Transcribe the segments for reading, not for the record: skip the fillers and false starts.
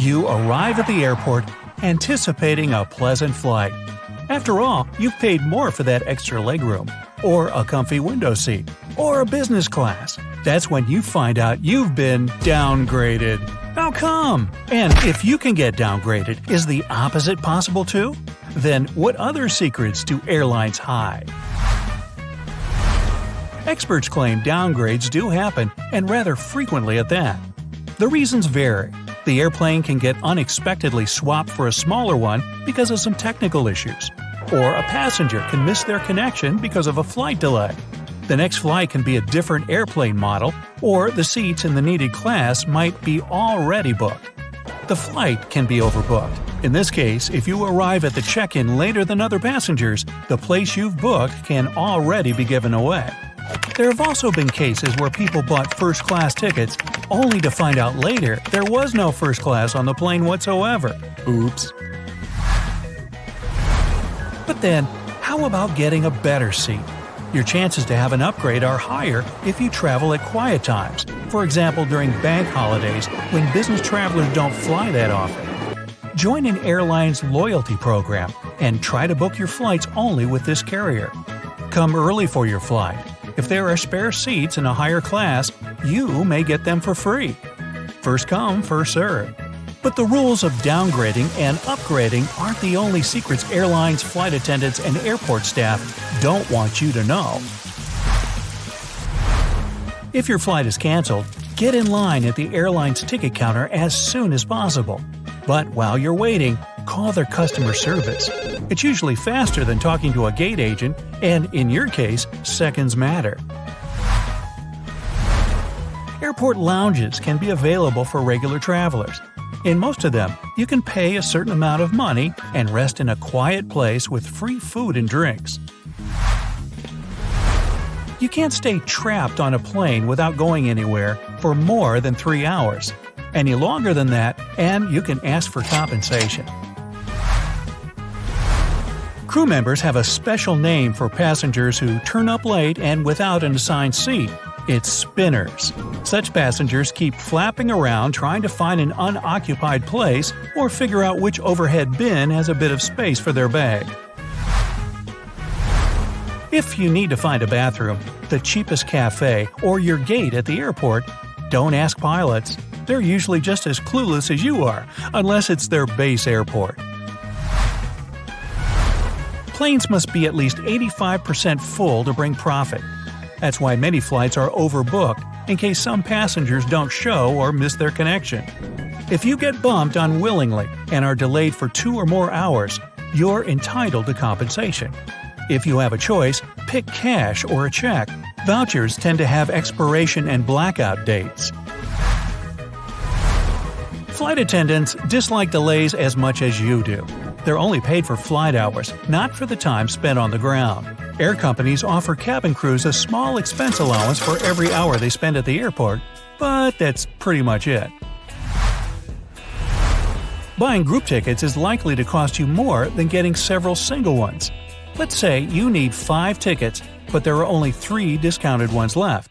You arrive at the airport anticipating a pleasant flight. After all, you've paid more for that extra legroom, or a comfy window seat, or a business class. That's when you find out you've been downgraded. How come? And if you can get downgraded, is the opposite possible too? Then what other secrets do airlines hide? Experts claim downgrades do happen, and rather frequently at that. The reasons vary. The airplane can get unexpectedly swapped for a smaller one because of some technical issues. Or a passenger can miss their connection because of a flight delay. The next flight can be a different airplane model, or the seats in the needed class might be already booked. The flight can be overbooked. In this case, if you arrive at the check-in later than other passengers, the place you've booked can already be given away. There have also been cases where people bought first-class tickets only to find out later there was no first class on the plane whatsoever. Oops. But then, how about getting a better seat? Your chances to have an upgrade are higher if you travel at quiet times, for example during bank holidays when business travelers don't fly that often. Join an airline's loyalty program and try to book your flights only with this carrier. Come early for your flight. If there are spare seats in a higher class, you may get them for free. First come, first serve. But the rules of downgrading and upgrading aren't the only secrets airlines, flight attendants, and airport staff don't want you to know. If your flight is canceled, get in line at the airline's ticket counter as soon as possible. But while you're waiting, call their customer service. It's usually faster than talking to a gate agent, and in your case, seconds matter. Airport lounges can be available for regular travelers. In most of them, you can pay a certain amount of money and rest in a quiet place with free food and drinks. You can't stay trapped on a plane without going anywhere for more than 3 hours. Any longer than that, and you can ask for compensation. Crew members have a special name for passengers who turn up late and without an assigned seat. It's spinners. Such passengers keep flapping around trying to find an unoccupied place or figure out which overhead bin has a bit of space for their bag. If you need to find a bathroom, the cheapest cafe, or your gate at the airport, don't ask pilots. They're usually just as clueless as you are, unless it's their base airport. Planes must be at least 85% full to bring profit. That's why many flights are overbooked, in case some passengers don't show or miss their connection. If you get bumped unwillingly and are delayed for 2 or more hours, you're entitled to compensation. If you have a choice, pick cash or a check. Vouchers tend to have expiration and blackout dates. Flight attendants dislike delays as much as you do. They're only paid for flight hours, not for the time spent on the ground. Air companies offer cabin crews a small expense allowance for every hour they spend at the airport, but that's pretty much it. Buying group tickets is likely to cost you more than getting several single ones. Let's say you need 5 tickets, but there are only 3 discounted ones left.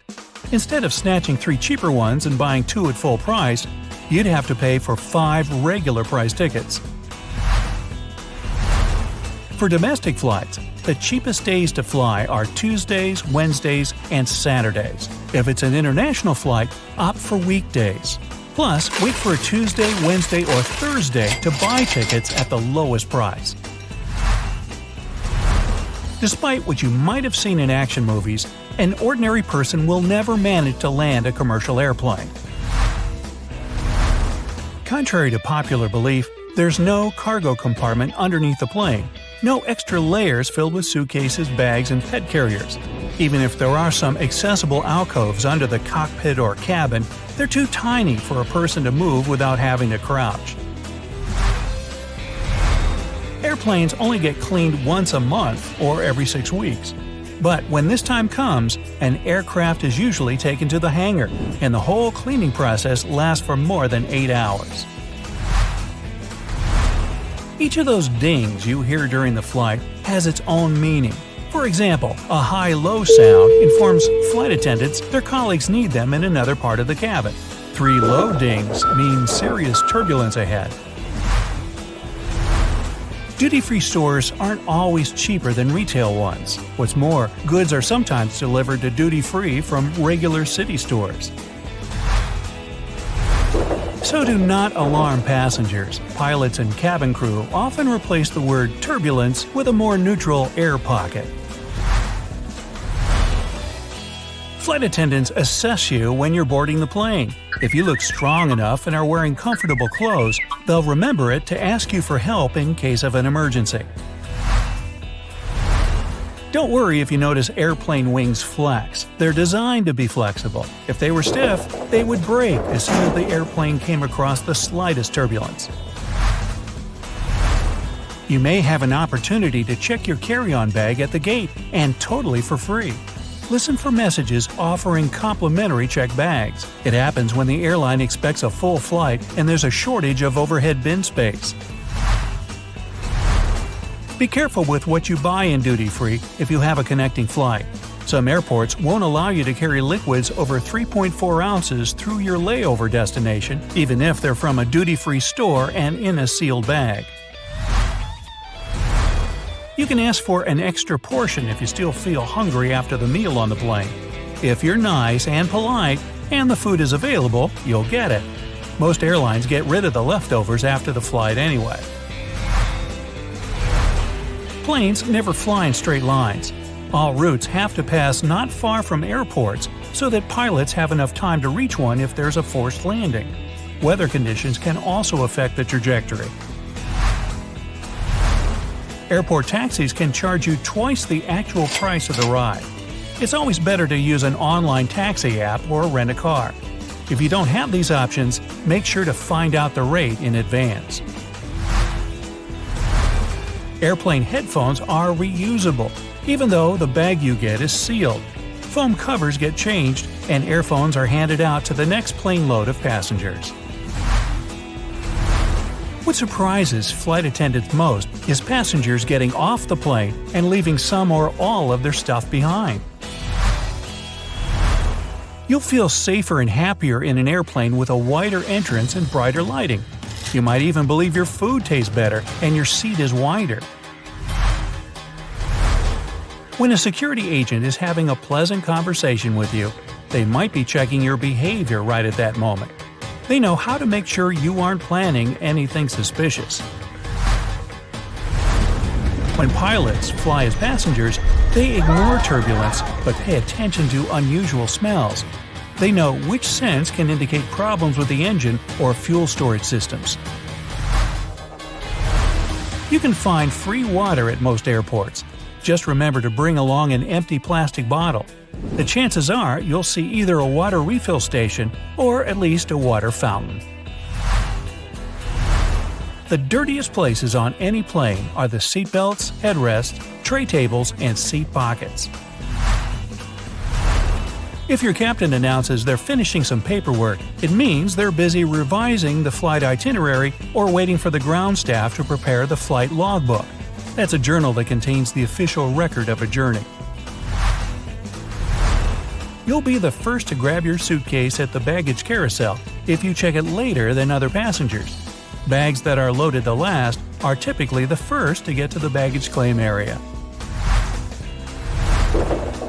Instead of snatching 3 cheaper ones and buying 2 at full price, you'd have to pay for 5 regular price tickets. For domestic flights, the cheapest days to fly are Tuesdays, Wednesdays, and Saturdays. If it's an international flight, opt for weekdays. Plus, wait for a Tuesday, Wednesday, or Thursday to buy tickets at the lowest price. Despite what you might have seen in action movies, an ordinary person will never manage to land a commercial airplane. Contrary to popular belief, there's no cargo compartment underneath the plane, no extra layers filled with suitcases, bags, and pet carriers. Even if there are some accessible alcoves under the cockpit or cabin, they're too tiny for a person to move without having to crouch. Airplanes only get cleaned once a month or every 6 weeks. But when this time comes, an aircraft is usually taken to the hangar, and the whole cleaning process lasts for more than 8 hours. Each of those dings you hear during the flight has its own meaning. For example, a high-low sound informs flight attendants their colleagues need them in another part of the cabin. 3 low dings mean serious turbulence ahead. Duty-free stores aren't always cheaper than retail ones. What's more, goods are sometimes delivered to duty-free from regular city stores. So do not alarm passengers. Pilots and cabin crew often replace the word turbulence with a more neutral air pocket. Flight attendants assess you when you're boarding the plane. If you look strong enough and are wearing comfortable clothes, they'll remember it to ask you for help in case of an emergency. Don't worry if you notice airplane wings flex. They're designed to be flexible. If they were stiff, they would break as soon as the airplane came across the slightest turbulence. You may have an opportunity to check your carry-on bag at the gate, and totally for free. Listen for messages offering complimentary checked bags. It happens when the airline expects a full flight and there's a shortage of overhead bin space. Be careful with what you buy in duty-free if you have a connecting flight. Some airports won't allow you to carry liquids over 3.4 ounces through your layover destination, even if they're from a duty-free store and in a sealed bag. You can ask for an extra portion if you still feel hungry after the meal on the plane. If you're nice and polite, and the food is available, you'll get it. Most airlines get rid of the leftovers after the flight anyway. Planes never fly in straight lines. All routes have to pass not far from airports so that pilots have enough time to reach one if there's a forced landing. Weather conditions can also affect the trajectory. Airport taxis can charge you twice the actual price of the ride. It's always better to use an online taxi app or rent a car. If you don't have these options, make sure to find out the rate in advance. Airplane headphones are reusable, even though the bag you get is sealed. Foam covers get changed, and earphones are handed out to the next plane load of passengers. What surprises flight attendants most is passengers getting off the plane and leaving some or all of their stuff behind. You'll feel safer and happier in an airplane with a wider entrance and brighter lighting. You might even believe your food tastes better and your seat is wider. When a security agent is having a pleasant conversation with you, they might be checking your behavior right at that moment. They know how to make sure you aren't planning anything suspicious. When pilots fly as passengers, they ignore turbulence but pay attention to unusual smells. They know which scents can indicate problems with the engine or fuel storage systems. You can find free water at most airports. Just remember to bring along an empty plastic bottle. The chances are you'll see either a water refill station or at least a water fountain. The dirtiest places on any plane are the seatbelts, headrests, tray tables, and seat pockets. If your captain announces they're finishing some paperwork, it means they're busy revising the flight itinerary or waiting for the ground staff to prepare the flight logbook. That's a journal that contains the official record of a journey. You'll be the first to grab your suitcase at the baggage carousel if you check it later than other passengers. Bags that are loaded the last are typically the first to get to the baggage claim area.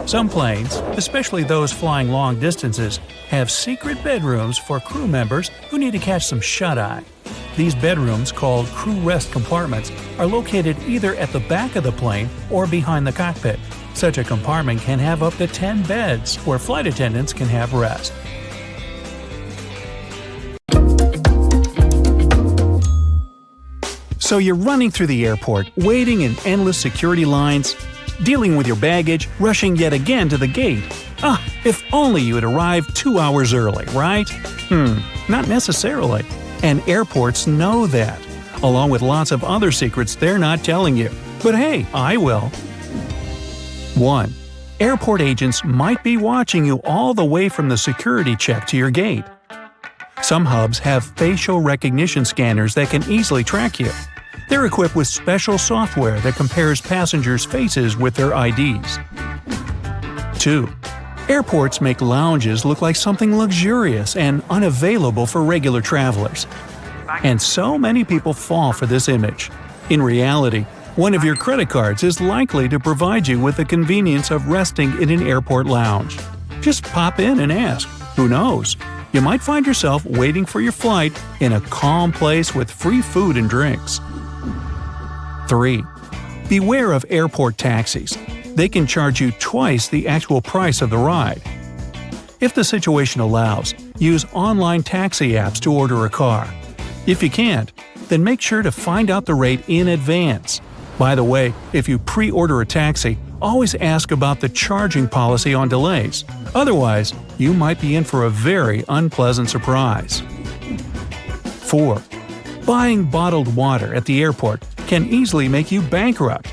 Some planes, especially those flying long distances, have secret bedrooms for crew members who need to catch some shut-eye. These bedrooms, called crew rest compartments, are located either at the back of the plane or behind the cockpit. Such a compartment can have up to 10 beds where flight attendants can have rest. So you're running through the airport, waiting in endless security lines, dealing with your baggage, rushing yet again to the gate. If only you had arrived 2 hours early, right? Not necessarily. And airports know that, along with lots of other secrets they're not telling you. But hey, I will. 1. Airport agents might be watching you all the way from the security check to your gate. Some hubs have facial recognition scanners that can easily track you. They're equipped with special software that compares passengers' faces with their IDs. 2. Airports make lounges look like something luxurious and unavailable for regular travelers. And so many people fall for this image. In reality, one of your credit cards is likely to provide you with the convenience of resting in an airport lounge. Just pop in and ask. Who knows? You might find yourself waiting for your flight in a calm place with free food and drinks. 3. Beware of airport taxis. They can charge you twice the actual price of the ride. If the situation allows, use online taxi apps to order a car. If you can't, then make sure to find out the rate in advance. By the way, if you pre-order a taxi, always ask about the charging policy on delays. Otherwise, you might be in for a very unpleasant surprise. 4. Buying bottled water at the airport can easily make you bankrupt.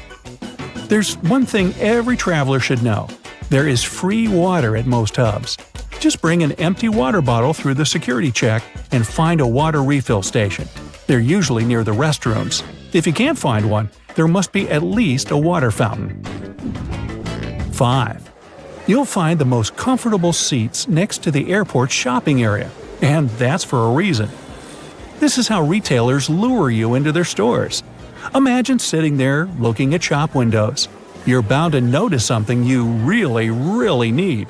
There's one thing every traveler should know. There is free water at most hubs. Just bring an empty water bottle through the security check and find a water refill station. They're usually near the restrooms. If you can't find one, there must be at least a water fountain. 5. You'll find the most comfortable seats next to the airport shopping area, and that's for a reason. This is how retailers lure you into their stores. Imagine sitting there looking at shop windows. You're bound to notice something you really need.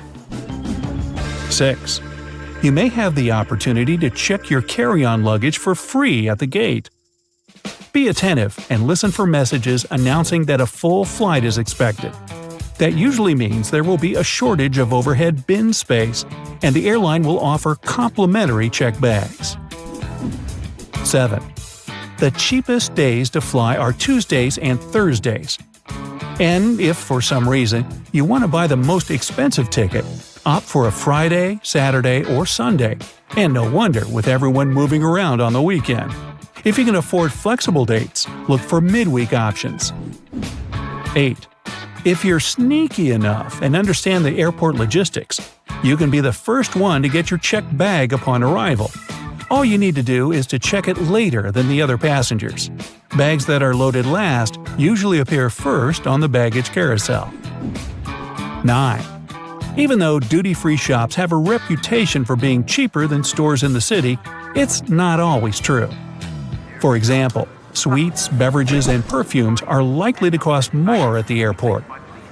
6. You may have the opportunity to check your carry-on luggage for free at the gate. Be attentive and listen for messages announcing that a full flight is expected. That usually means there will be a shortage of overhead bin space, and the airline will offer complimentary checked bags. 7. The cheapest days to fly are Tuesdays and Thursdays. And if, for some reason, you want to buy the most expensive ticket, opt for a Friday, Saturday, or Sunday. And no wonder with everyone moving around on the weekend. If you can afford flexible dates, look for midweek options. 8. If you're sneaky enough and understand the airport logistics, you can be the first one to get your checked bag upon arrival. All you need to do is to check it later than the other passengers. Bags that are loaded last usually appear first on the baggage carousel. 9. Even though duty-free shops have a reputation for being cheaper than stores in the city, it's not always true. For example, sweets, beverages, and perfumes are likely to cost more at the airport.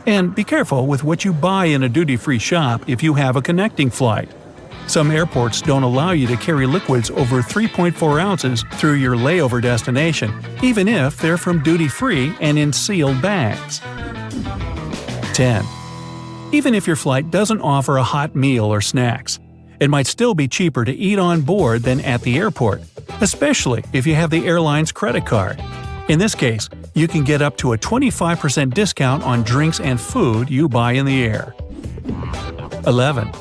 And be careful with what you buy in a duty-free shop if you have a connecting flight. Some airports don't allow you to carry liquids over 3.4 ounces through your layover destination, even if they're from duty-free and in sealed bags. 10. Even if your flight doesn't offer a hot meal or snacks, it might still be cheaper to eat on board than at the airport, especially if you have the airline's credit card. In this case, you can get up to a 25% discount on drinks and food you buy in the air. 11.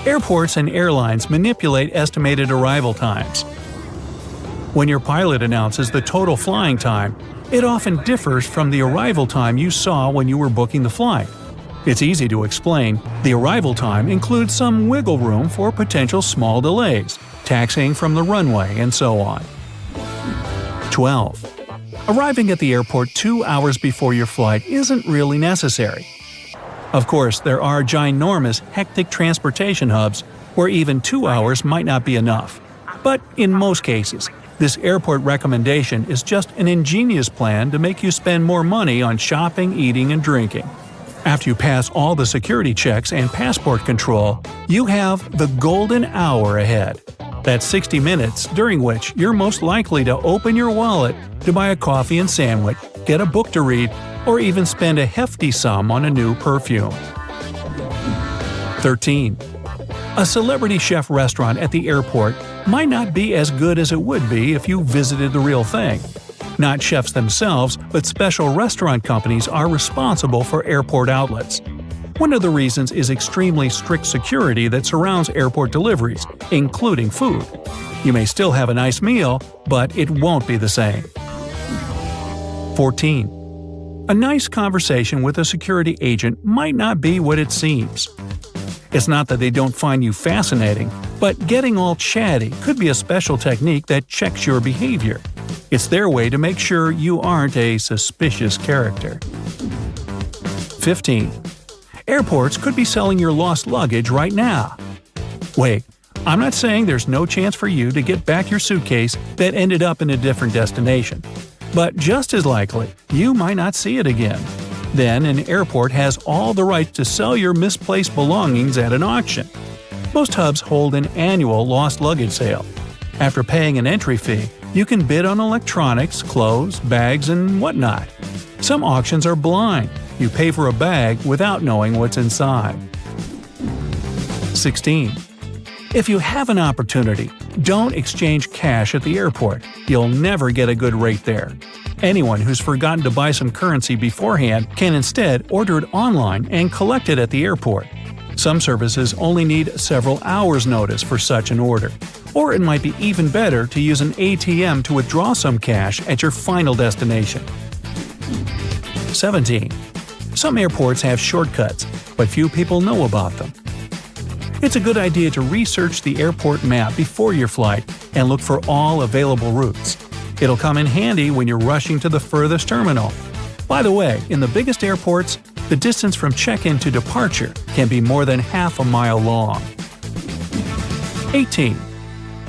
Airports and airlines manipulate estimated arrival times. When your pilot announces the total flying time, it often differs from the arrival time you saw when you were booking the flight. It's easy to explain. The arrival time includes some wiggle room for potential small delays, taxiing from the runway, and so on. 12. Arriving at the airport 2 hours before your flight isn't really necessary. Of course, there are ginormous, hectic transportation hubs where even 2 hours might not be enough. But in most cases, this airport recommendation is just an ingenious plan to make you spend more money on shopping, eating, and drinking. After you pass all the security checks and passport control, you have the golden hour ahead. That's 60 minutes during which you're most likely to open your wallet to buy a coffee and sandwich, get a book to read, or even spend a hefty sum on a new perfume. 13. A celebrity chef restaurant at the airport might not be as good as it would be if you visited the real thing. Not chefs themselves, but special restaurant companies are responsible for airport outlets. One of the reasons is extremely strict security that surrounds airport deliveries, including food. You may still have a nice meal, but it won't be the same. 14. A nice conversation with a security agent might not be what it seems. It's not that they don't find you fascinating, but getting all chatty could be a special technique that checks your behavior. It's their way to make sure you aren't a suspicious character. 15. Airports could be selling your lost luggage right now. Wait, I'm not saying there's no chance for you to get back your suitcase that ended up in a different destination. But just as likely, you might not see it again. Then an airport has all the rights to sell your misplaced belongings at an auction. Most hubs hold an annual lost luggage sale. After paying an entry fee, you can bid on electronics, clothes, bags, and whatnot. Some auctions are blind. You pay for a bag without knowing what's inside. 16. If you have an opportunity, don't exchange cash at the airport. You'll never get a good rate there. Anyone who's forgotten to buy some currency beforehand can instead order it online and collect it at the airport. Some services only need several hours' notice for such an order. Or it might be even better to use an ATM to withdraw some cash at your final destination. 17. Some airports have shortcuts, but few people know about them. It's a good idea to research the airport map before your flight and look for all available routes. It'll come in handy when you're rushing to the furthest terminal. By the way, in the biggest airports, the distance from check-in to departure can be more than half a mile long. 18.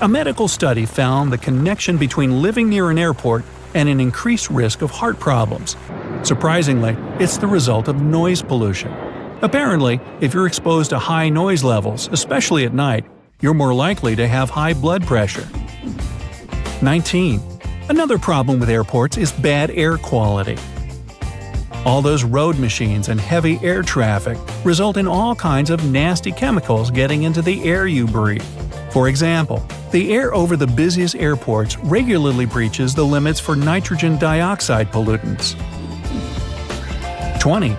A medical study found the connection between living near an airport and an increased risk of heart problems. Surprisingly, it's the result of noise pollution. Apparently, if you're exposed to high noise levels, especially at night, you're more likely to have high blood pressure. 19. Another problem with airports is bad air quality. All those road machines and heavy air traffic result in all kinds of nasty chemicals getting into the air you breathe. For example, the air over the busiest airports regularly breaches the limits for nitrogen dioxide pollutants. 20.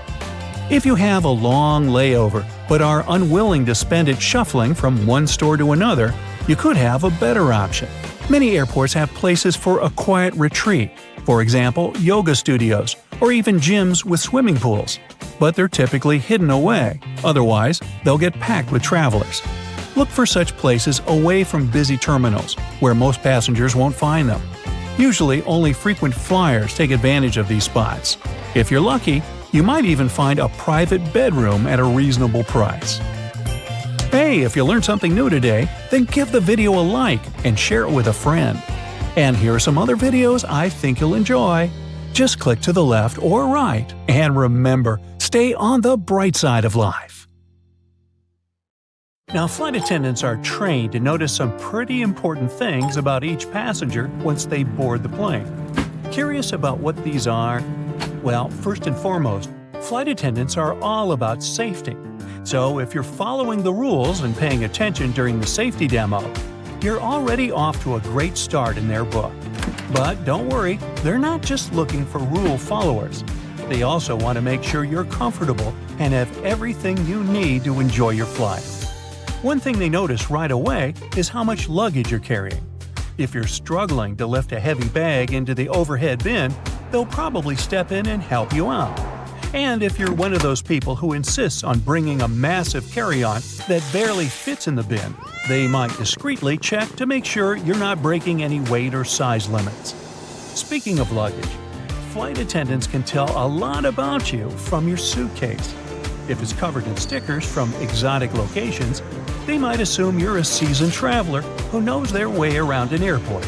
If you have a long layover but are unwilling to spend it shuffling from one store to another, you could have a better option. Many airports have places for a quiet retreat, for example, yoga studios, or even gyms with swimming pools. But they're typically hidden away, otherwise they'll get packed with travelers. Look for such places away from busy terminals, where most passengers won't find them. Usually only frequent flyers take advantage of these spots. If you're lucky, you might even find a private bedroom at a reasonable price. Hey, if you learned something new today, then give the video a like and share it with a friend. And here are some other videos I think you'll enjoy. Just click to the left or right, and remember, stay on the bright side of life. Now, flight attendants are trained to notice some pretty important things about each passenger once they board the plane. Curious about what these are? Well, first and foremost, flight attendants are all about safety. So if you're following the rules and paying attention during the safety demo, you're already off to a great start in their book. But don't worry, they're not just looking for rule followers. They also want to make sure you're comfortable and have everything you need to enjoy your flight. One thing they notice right away is how much luggage you're carrying. If you're struggling to lift a heavy bag into the overhead bin, they'll probably step in and help you out. And if you're one of those people who insists on bringing a massive carry-on that barely fits in the bin, they might discreetly check to make sure you're not breaking any weight or size limits. Speaking of luggage, flight attendants can tell a lot about you from your suitcase. If it's covered in stickers from exotic locations, they might assume you're a seasoned traveler who knows their way around an airport.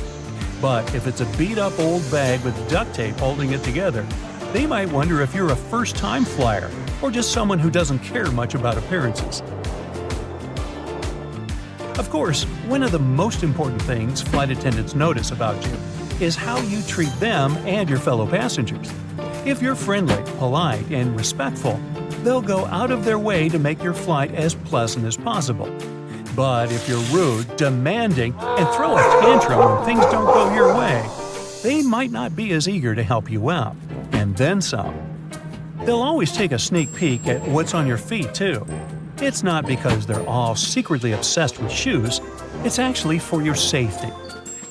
But if it's a beat-up old bag with duct tape holding it together, they might wonder if you're a first-time flyer or just someone who doesn't care much about appearances. Of course, one of the most important things flight attendants notice about you is how you treat them and your fellow passengers. If you're friendly, polite, and respectful, they'll go out of their way to make your flight as pleasant as possible. But if you're rude, demanding, and throw a tantrum when things don't go your way, they might not be as eager to help you out. And then some. They'll always take a sneak peek at what's on your feet, too. It's not because they're all secretly obsessed with shoes, it's actually for your safety.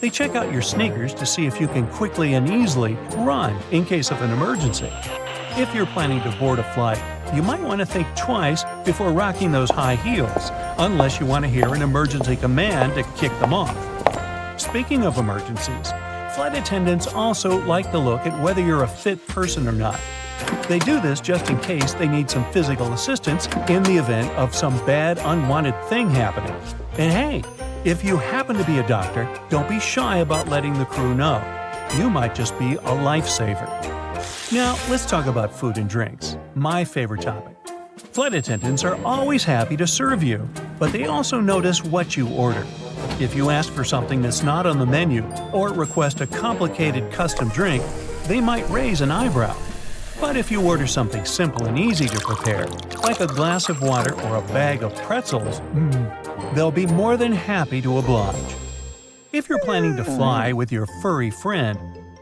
They check out your sneakers to see if you can quickly and easily run in case of an emergency. If you're planning to board a flight, you might want to think twice before rocking those high heels, unless you want to hear an emergency command to kick them off. Speaking of emergencies, flight attendants also like to look at whether you're a fit person or not. They do this just in case they need some physical assistance in the event of some bad, unwanted thing happening. And hey, if you happen to be a doctor, don't be shy about letting the crew know. You might just be a lifesaver. Now, let's talk about food and drinks, my favorite topic. Flight attendants are always happy to serve you, but they also notice what you order. If you ask for something that's not on the menu or request a complicated custom drink, they might raise an eyebrow. But if you order something simple and easy to prepare, like a glass of water or a bag of pretzels, they'll be more than happy to oblige. If you're planning to fly with your furry friend,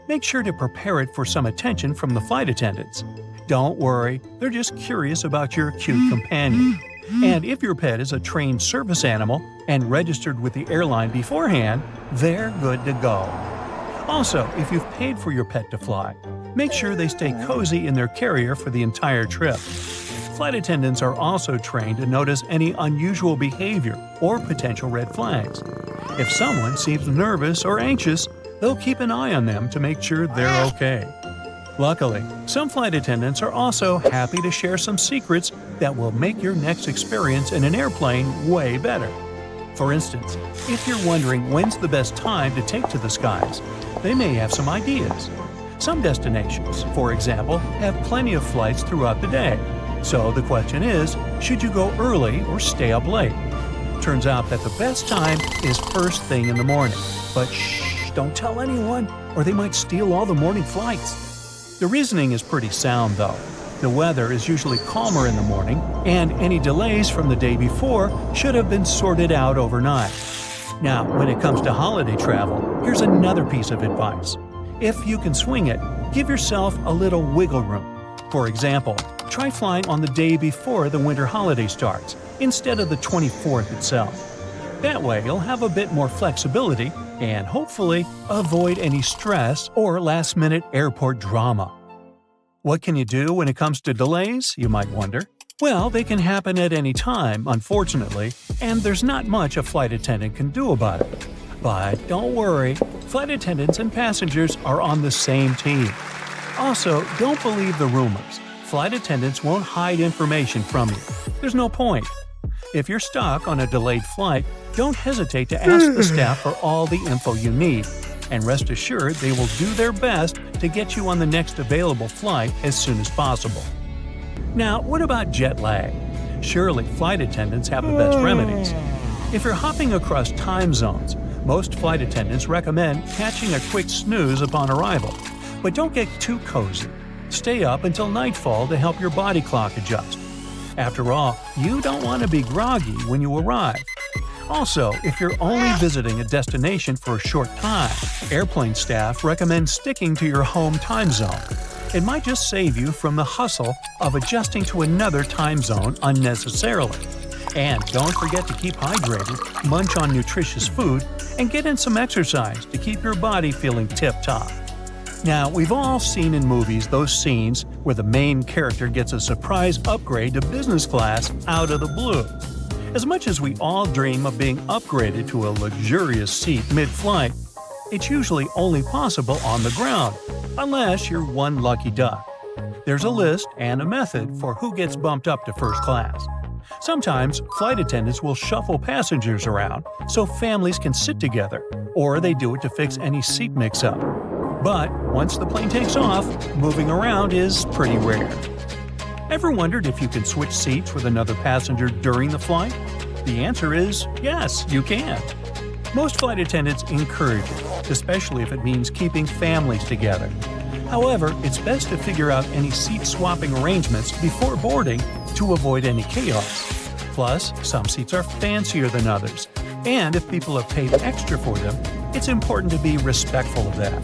make sure to prepare it for some attention from the flight attendants. Don't worry, they're just curious about your cute companion. And if your pet is a trained service animal and registered with the airline beforehand, they're good to go. Also, if you've paid for your pet to fly, make sure they stay cozy in their carrier for the entire trip. Flight attendants are also trained to notice any unusual behavior or potential red flags. If someone seems nervous or anxious, they'll keep an eye on them to make sure they're okay. Luckily, some flight attendants are also happy to share some secrets that will make your next experience in an airplane way better. For instance, if you're wondering when's the best time to take to the skies, they may have some ideas. Some destinations, for example, have plenty of flights throughout the day. So the question is, should you go early or stay up late? Turns out that the best time is first thing in the morning. But shh, don't tell anyone, or they might steal all the morning flights. The reasoning is pretty sound, though. The weather is usually calmer in the morning, and any delays from the day before should have been sorted out overnight. Now, when it comes to holiday travel, here's another piece of advice. If you can swing it, give yourself a little wiggle room. For example, try flying on the day before the winter holiday starts, instead of the 24th itself. That way, you'll have a bit more flexibility and hopefully avoid any stress or last-minute airport drama. What can you do when it comes to delays, you might wonder? Well, they can happen at any time, unfortunately, and there's not much a flight attendant can do about it. But don't worry, flight attendants and passengers are on the same team. Also, don't believe the rumors. Flight attendants won't hide information from you. There's no point. If you're stuck on a delayed flight, don't hesitate to ask the staff for all the info you need, and rest assured they will do their best to get you on the next available flight as soon as possible. Now, what about jet lag? Surely flight attendants have the best remedies. If you're hopping across time zones, most flight attendants recommend catching a quick snooze upon arrival. But don't get too cozy. Stay up until nightfall to help your body clock adjust. After all, you don't want to be groggy when you arrive. Also, if you're only visiting a destination for a short time, airplane staff recommend sticking to your home time zone. It might just save you from the hustle of adjusting to another time zone unnecessarily. And don't forget to keep hydrated, munch on nutritious food, and get in some exercise to keep your body feeling tip-top. Now, we've all seen in movies those scenes where the main character gets a surprise upgrade to business class out of the blue. As much as we all dream of being upgraded to a luxurious seat mid-flight, it's usually only possible on the ground, unless you're one lucky duck. There's a list and a method for who gets bumped up to first class. Sometimes, flight attendants will shuffle passengers around so families can sit together, or they do it to fix any seat mix-up. But once the plane takes off, moving around is pretty rare. Ever wondered if you can switch seats with another passenger during the flight? The answer is yes, you can. Most flight attendants encourage it, especially if it means keeping families together. However, it's best to figure out any seat-swapping arrangements before boarding to avoid any chaos. Plus, some seats are fancier than others, and if people have paid extra for them, it's important to be respectful of that.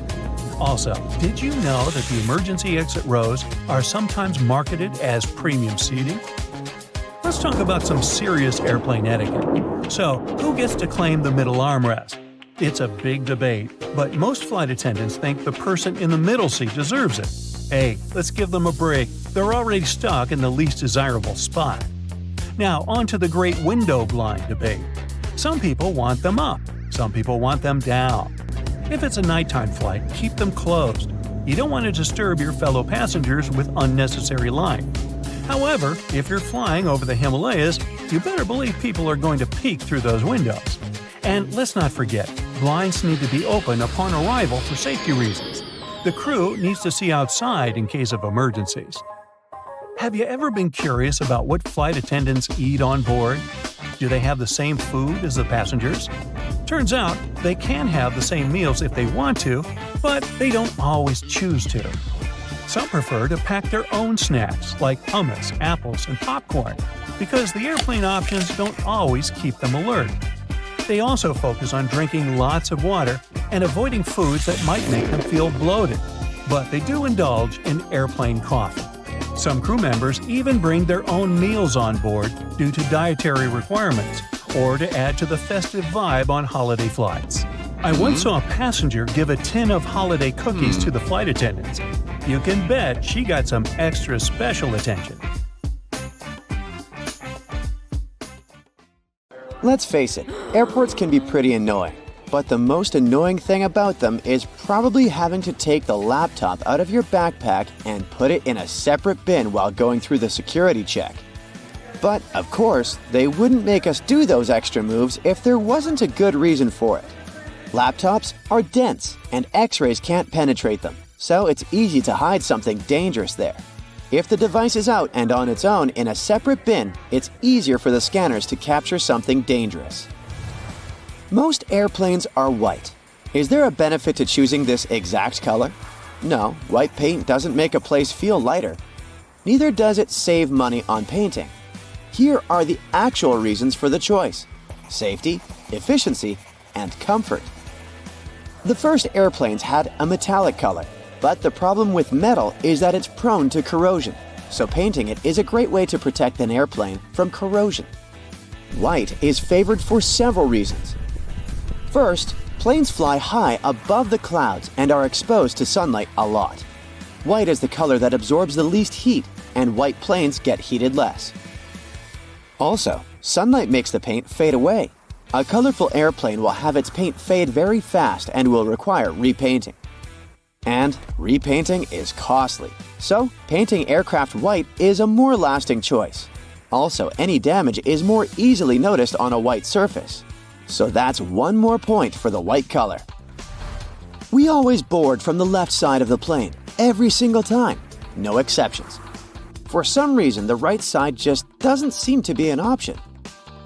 Also, did you know that the emergency exit rows are sometimes marketed as premium seating? Let's talk about some serious airplane etiquette. So, who gets to claim the middle armrest? It's a big debate, but most flight attendants think the person in the middle seat deserves it. Hey, let's give them a break. They're already stuck in the least desirable spot. Now, on to the great window blind debate. Some people want them up, some people want them down. If it's a nighttime flight, keep them closed. You don't want to disturb your fellow passengers with unnecessary lying. However, if you're flying over the Himalayas, you better believe people are going to peek through those windows. And let's not forget, blinds need to be open upon arrival for safety reasons. The crew needs to see outside in case of emergencies. Have you ever been curious about what flight attendants eat on board? Do they have the same food as the passengers? Turns out, they can have the same meals if they want to, but they don't always choose to. Some prefer to pack their own snacks like hummus, apples, and popcorn because the airplane options don't always keep them alert. They also focus on drinking lots of water and avoiding foods that might make them feel bloated, but they do indulge in airplane coffee. Some crew members even bring their own meals on board due to dietary requirements or to add to the festive vibe on holiday flights. I once saw a passenger give a tin of holiday cookies to the flight attendants. You can bet she got some extra special attention. Let's face it, airports can be pretty annoying. But the most annoying thing about them is probably having to take the laptop out of your backpack and put it in a separate bin while going through the security check. But, of course, they wouldn't make us do those extra moves if there wasn't a good reason for it. Laptops are dense, and X-rays can't penetrate them, so it's easy to hide something dangerous there. If the device is out and on its own in a separate bin, it's easier for the scanners to capture something dangerous. Most airplanes are white. Is there a benefit to choosing this exact color? No, white paint doesn't make a place feel lighter. Neither does it save money on painting. Here are the actual reasons for the choice: safety, efficiency, and comfort. The first airplanes had a metallic color, but the problem with metal is that it's prone to corrosion, so painting it is a great way to protect an airplane from corrosion. White is favored for several reasons. First, planes fly high above the clouds and are exposed to sunlight a lot. White is the color that absorbs the least heat, and white planes get heated less. Also, sunlight makes the paint fade away. A colorful airplane will have its paint fade very fast and will require repainting. And repainting is costly, so painting aircraft white is a more lasting choice. Also, any damage is more easily noticed on a white surface. So that's one more point for the white color. We always board from the left side of the plane, every single time, no exceptions. For some reason, the right side just doesn't seem to be an option.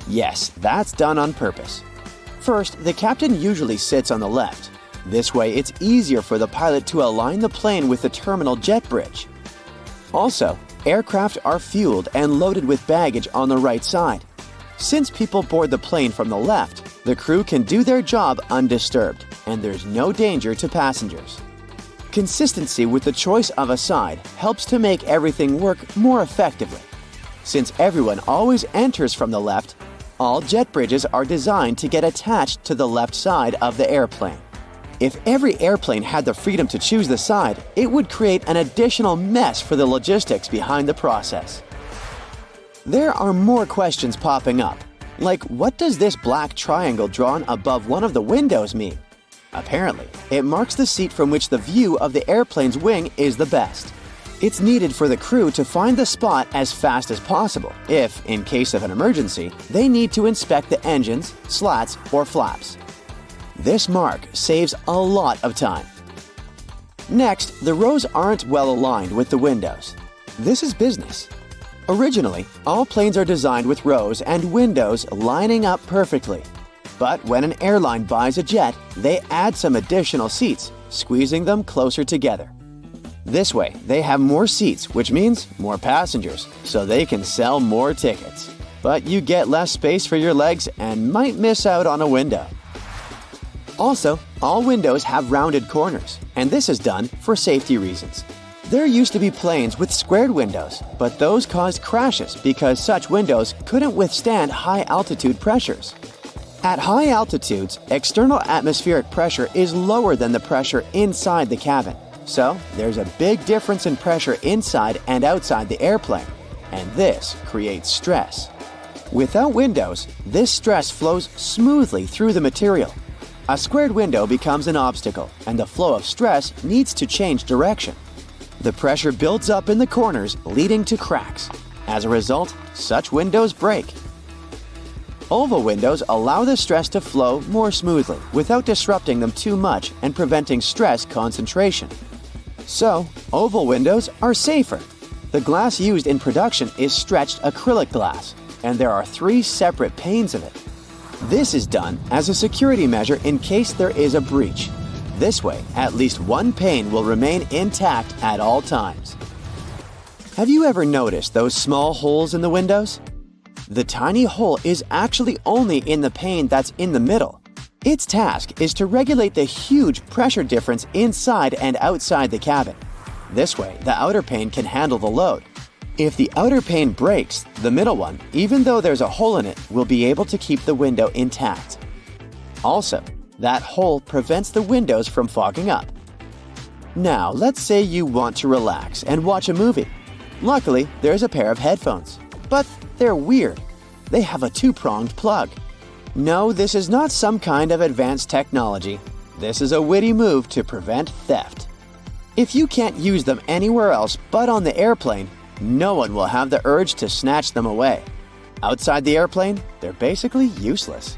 Yes, that's done on purpose. First, the captain usually sits on the left. This way, it's easier for the pilot to align the plane with the terminal jet bridge. Also, aircraft are fueled and loaded with baggage on the right side. Since people board the plane from the left, the crew can do their job undisturbed, and there's no danger to passengers. Consistency with the choice of a side helps to make everything work more effectively. Since everyone always enters from the left, all jet bridges are designed to get attached to the left side of the airplane. If every airplane had the freedom to choose the side, it would create an additional mess for the logistics behind the process. There are more questions popping up, like what does this black triangle drawn above one of the windows mean? Apparently, it marks the seat from which the view of the airplane's wing is the best. It's needed for the crew to find the spot as fast as possible if, in case of an emergency, they need to inspect the engines, slats, or flaps. This mark saves a lot of time. Next, the rows aren't well aligned with the windows. This is business. Originally, all planes are designed with rows and windows lining up perfectly. But when an airline buys a jet, they add some additional seats, squeezing them closer together. This way, they have more seats, which means more passengers, so they can sell more tickets. But you get less space for your legs and might miss out on a window. Also, all windows have rounded corners, and this is done for safety reasons. There used to be planes with squared windows, but those caused crashes because such windows couldn't withstand high-altitude pressures. At high altitudes, external atmospheric pressure is lower than the pressure inside the cabin. So, there's a big difference in pressure inside and outside the airplane, and this creates stress. Without windows, this stress flows smoothly through the material. A squared window becomes an obstacle, and the flow of stress needs to change direction. The pressure builds up in the corners, leading to cracks. As a result, such windows break. Oval windows allow the stress to flow more smoothly without disrupting them too much and preventing stress concentration. So, oval windows are safer. The glass used in production is stretched acrylic glass, and there are 3 separate panes of it. This is done as a security measure in case there is a breach. This way, at least one pane will remain intact at all times. Have you ever noticed those small holes in the windows? The tiny hole is actually only in the pane that's in the middle. Its task is to regulate the huge pressure difference inside and outside the cabin. This way, the outer pane can handle the load. If the outer pane breaks, the middle one, even though there's a hole in it, will be able to keep the window intact. Also, that hole prevents the windows from fogging up. Now, let's say you want to relax and watch a movie. Luckily, there's a pair of headphones. But they're weird. They have a 2-pronged plug. No, this is not some kind of advanced technology. This is a witty move to prevent theft. If you can't use them anywhere else but on the airplane, no one will have the urge to snatch them away. Outside the airplane, they're basically useless.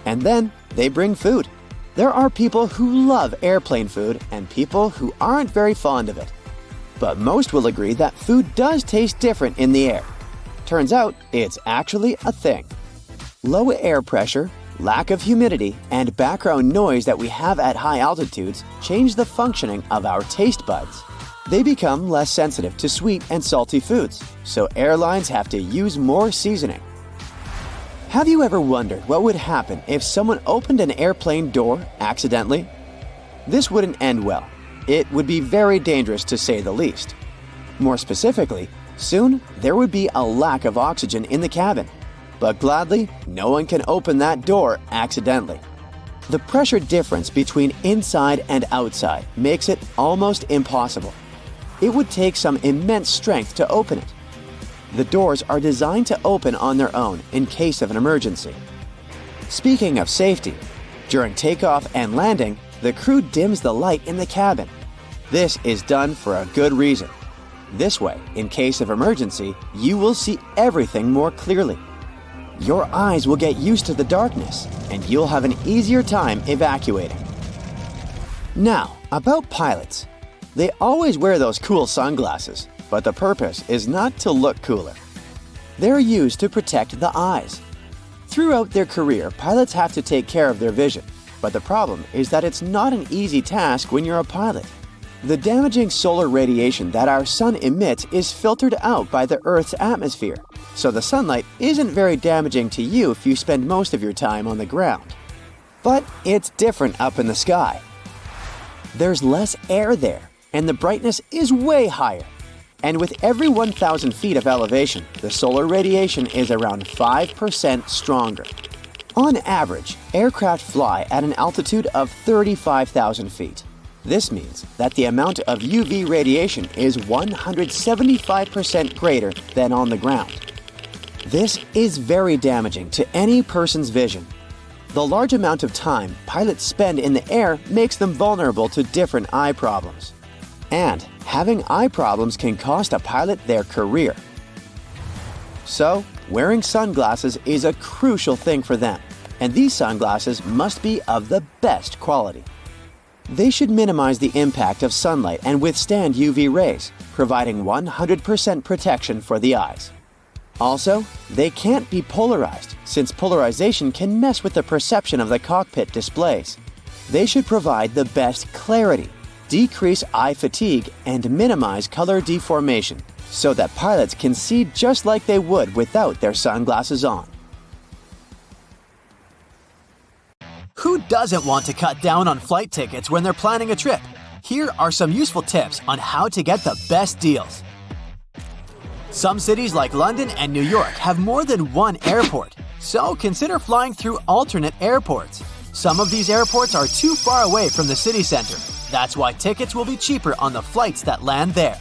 And then they bring food. There are people who love airplane food and people who aren't very fond of it. But most will agree that food does taste different in the air. Turns out, it's actually a thing. Low air pressure, lack of humidity, and background noise that we have at high altitudes change the functioning of our taste buds. They become less sensitive to sweet and salty foods, so airlines have to use more seasoning. Have you ever wondered what would happen if someone opened an airplane door accidentally? This wouldn't end well. It would be very dangerous to say the least. More specifically, soon there would be a lack of oxygen in the cabin. But gladly, no one can open that door accidentally. The pressure difference between inside and outside makes it almost impossible. It would take some immense strength to open it. The doors are designed to open on their own in case of an emergency. Speaking of safety, during takeoff and landing, the crew dims the light in the cabin. This is done for a good reason. This way, in case of emergency, you will see everything more clearly. Your eyes will get used to the darkness, and you'll have an easier time evacuating. Now, about pilots. They always wear those cool sunglasses, but the purpose is not to look cooler. They're used to protect the eyes. Throughout their career, pilots have to take care of their vision, but the problem is that it's not an easy task when you're a pilot. The damaging solar radiation that our sun emits is filtered out by the Earth's atmosphere, so the sunlight isn't very damaging to you if you spend most of your time on the ground. But it's different up in the sky. There's less air there, and the brightness is way higher. And with every 1,000 feet of elevation, the solar radiation is around 5% stronger. On average, aircraft fly at an altitude of 35,000 feet. This means that the amount of UV radiation is 175% greater than on the ground. This is very damaging to any person's vision. The large amount of time pilots spend in the air makes them vulnerable to different eye problems. And having eye problems can cost a pilot their career. So, wearing sunglasses is a crucial thing for them, and these sunglasses must be of the best quality. They should minimize the impact of sunlight and withstand UV rays, providing 100% protection for the eyes. Also, they can't be polarized, since polarization can mess with the perception of the cockpit displays. They should provide the best clarity, decrease eye fatigue, and minimize color deformation, so that pilots can see just like they would without their sunglasses on. Who doesn't want to cut down on flight tickets when they're planning a trip? Here are some useful tips on how to get the best deals. Some cities like London and New York have more than one airport, so consider flying through alternate airports. Some of these airports are too far away from the city center. That's why tickets will be cheaper on the flights that land there.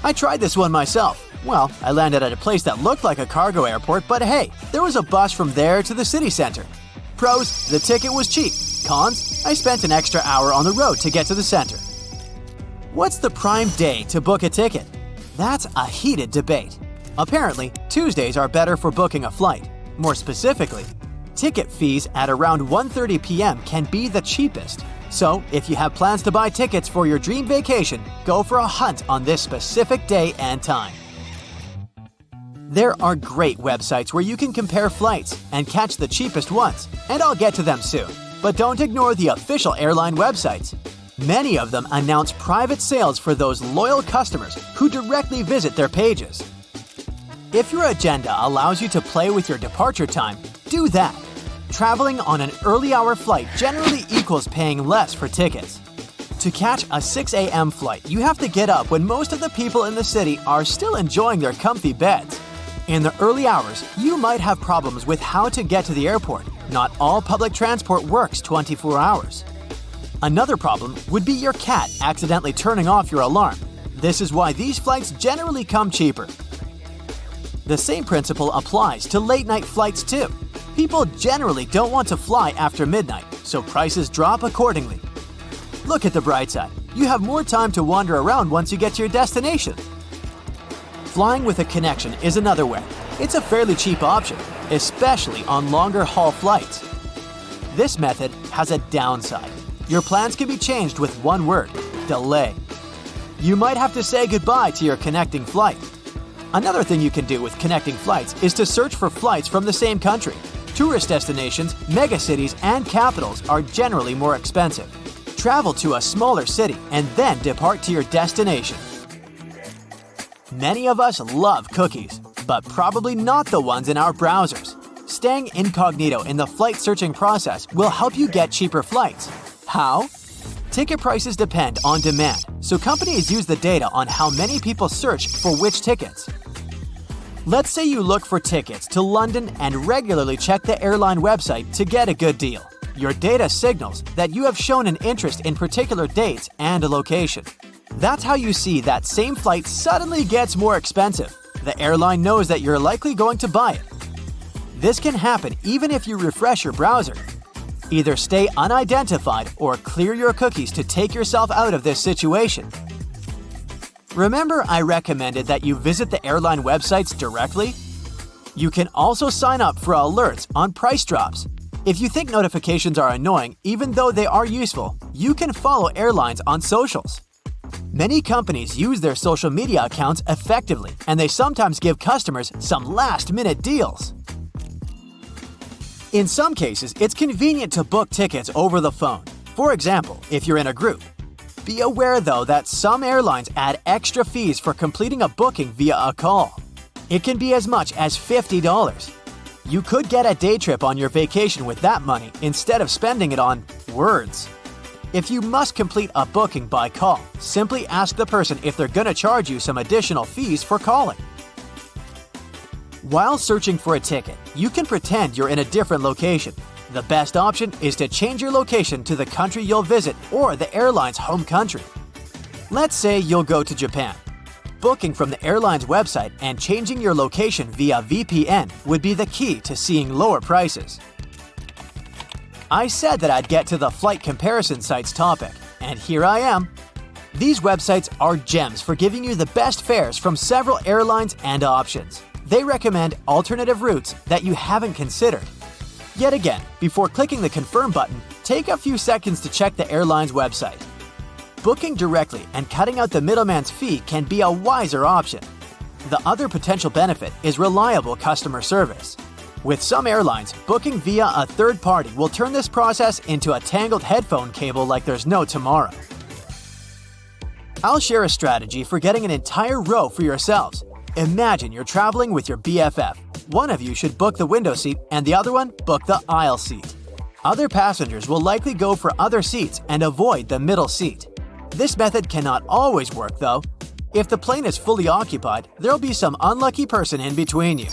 I tried this one myself. Well, I landed at a place that looked like a cargo airport, but hey, there was a bus from there to the city center. Pros, the ticket was cheap. Cons, I spent an extra hour on the road to get to the center. What's the prime day to book a ticket? That's a heated debate. Apparently, Tuesdays are better for booking a flight. More specifically, ticket fees at around 1:30 p.m. can be the cheapest. So, if you have plans to buy tickets for your dream vacation, go for a hunt on this specific day and time. There are great websites where you can compare flights and catch the cheapest ones, and I'll get to them soon. But don't ignore the official airline websites. Many of them announce private sales for those loyal customers who directly visit their pages. If your agenda allows you to play with your departure time, do that. Traveling on an early hour flight generally equals paying less for tickets. To catch a 6 a.m. flight, you have to get up when most of the people in the city are still enjoying their comfy beds. In the early hours, you might have problems with how to get to the airport. Not all public transport works 24 hours. Another problem would be your cat accidentally turning off your alarm. This is why these flights generally come cheaper. The same principle applies to late-night flights too. People generally don't want to fly after midnight, so prices drop accordingly. Look at the bright side. You have more time to wander around once you get to your destination. Flying with a connection is another way. It's a fairly cheap option, especially on longer haul flights. This method has a downside. Your plans can be changed with one word: delay. You might have to say goodbye to your connecting flight. Another thing you can do with connecting flights is to search for flights from the same country. Tourist destinations, megacities, and capitals are generally more expensive. Travel to a smaller city and then depart to your destination. Many of us love cookies, but probably not the ones in our browsers. Staying incognito in the flight searching process will help you get cheaper flights. How? Ticket prices depend on demand, so companies use the data on how many people search for which tickets. Let's say you look for tickets to London and regularly check the airline website to get a good deal. Your data signals that you have shown an interest in particular dates and a location. That's how you see that same flight suddenly gets more expensive. The airline knows that you're likely going to buy it. This can happen even if you refresh your browser. Either stay unidentified or clear your cookies to take yourself out of this situation. Remember I recommended that you visit the airline websites directly? You can also sign up for alerts on price drops. If you think notifications are annoying, even though they are useful, you can follow airlines on socials. Many companies use their social media accounts effectively, and they sometimes give customers some last-minute deals. In some cases, it's convenient to book tickets over the phone. For example, if you're in a group. Be aware though that some airlines add extra fees for completing a booking via a call. It can be as much as $50. You could get a day trip on your vacation with that money instead of spending it on words. If you must complete a booking by call, simply ask the person if they're going to charge you some additional fees for calling. While searching for a ticket, you can pretend you're in a different location. The best option is to change your location to the country you'll visit or the airline's home country. Let's say you'll go to Japan. Booking from the airline's website and changing your location via VPN would be the key to seeing lower prices. I said that I'd get to the flight comparison sites topic, and here I am. These websites are gems for giving you the best fares from several airlines and options. They recommend alternative routes that you haven't considered. Yet again, before clicking the confirm button, take a few seconds to check the airline's website. Booking directly and cutting out the middleman's fee can be a wiser option. The other potential benefit is reliable customer service. With some airlines, booking via a third party will turn this process into a tangled headphone cable like there's no tomorrow. I'll share a strategy for getting an entire row for yourselves. Imagine you're traveling with your BFF. One of you should book the window seat and the other one book the aisle seat. Other passengers will likely go for other seats and avoid the middle seat. This method cannot always work though. If the plane is fully occupied, there'll be some unlucky person in between you.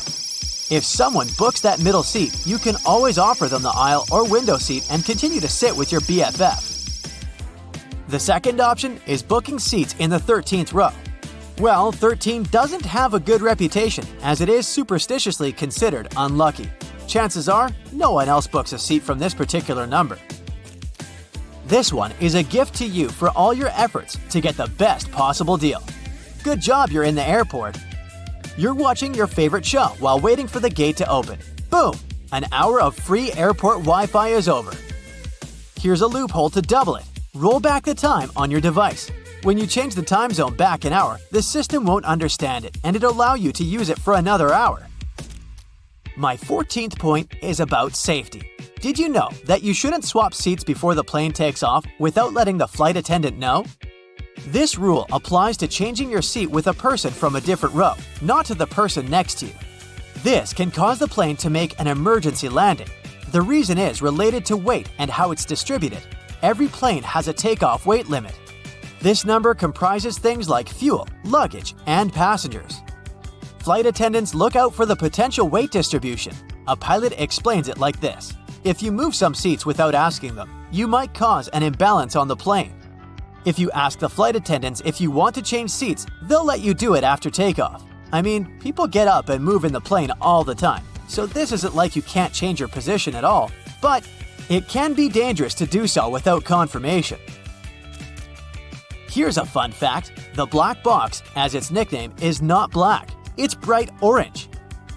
If someone books that middle seat, you can always offer them the aisle or window seat and continue to sit with your BFF. The second option is booking seats in the 13th row. Well, 13 doesn't have a good reputation as it is superstitiously considered unlucky. chances are no one else books a seat from this particular number. This one is a gift to you for all your efforts to get the best possible deal. Good job you're in the airport. You're watching your favorite show while waiting for the gate to open. Boom! An hour of free airport Wi-Fi is over. Here's a loophole to double it. Roll back the time on your device. When you change the time zone back an hour, the system won't understand it and it'll allow you to use it for another hour. My 14th point is about safety. Did you know that you shouldn't swap seats before the plane takes off without letting the flight attendant know? This rule applies to changing your seat with a person from a different row, not to the person next to you. This can cause the plane to make an emergency landing. The reason is related to weight and how it's distributed. Every plane has a takeoff weight limit. This number comprises things like fuel, luggage, and passengers. Flight attendants look out for the potential weight distribution. A pilot explains it like this. If you move some seats without asking them, you might cause an imbalance on the plane. If you ask the flight attendants if you want to change seats, they'll let you do it after takeoff. I mean, people get up and move in the plane all the time, so this isn't like you can't change your position at all, but it can be dangerous to do so without confirmation. Here's a fun fact. The black box, as its nickname, is not black. It's bright orange.